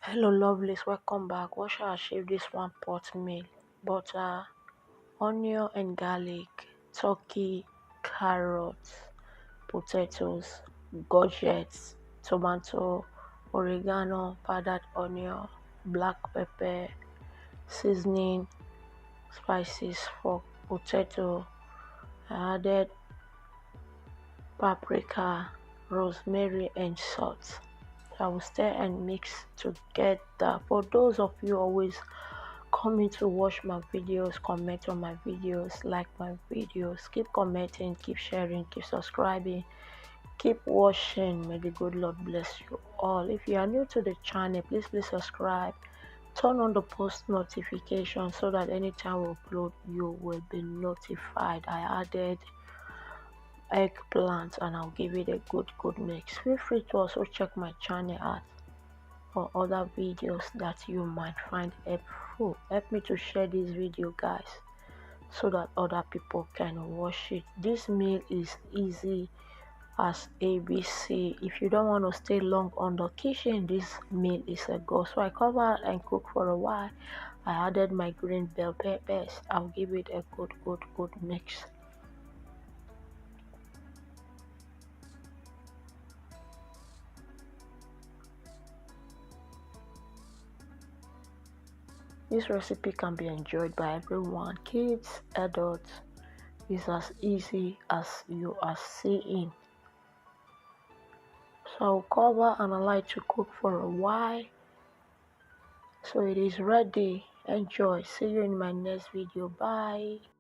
Hello lovelies, welcome back. What shall I achieve this one pot meal? Butter, onion and garlic, turkey, carrots, potatoes, courgettes, tomato, oregano, powdered onion, black pepper, seasoning, spices for potato. I added paprika, rosemary and salt. I will stir and mix together. For those of you always coming to watch my videos, comment on my videos, like my videos, keep commenting, keep sharing, keep subscribing, keep watching. May the good Lord bless you all. If you are new to the channel, please subscribe, turn on the post notification so that anytime we upload you will be notified. I added eggplant and I'll give it a good mix. Feel free to also check my channel out for other videos that you might find helpful. Help me to share this video, guys, so that other people can watch it. This meal is easy as ABC. If you don't want to stay long on the kitchen, this meal is a go. So I covered and cooked for a while. I added my green bell peppers. I'll give it a good mix. This recipe can be enjoyed by everyone, kids, adults. It's as easy as you are seeing. So I'll cover and allow it to cook for a while. So it is ready. Enjoy. See you in my next video. Bye.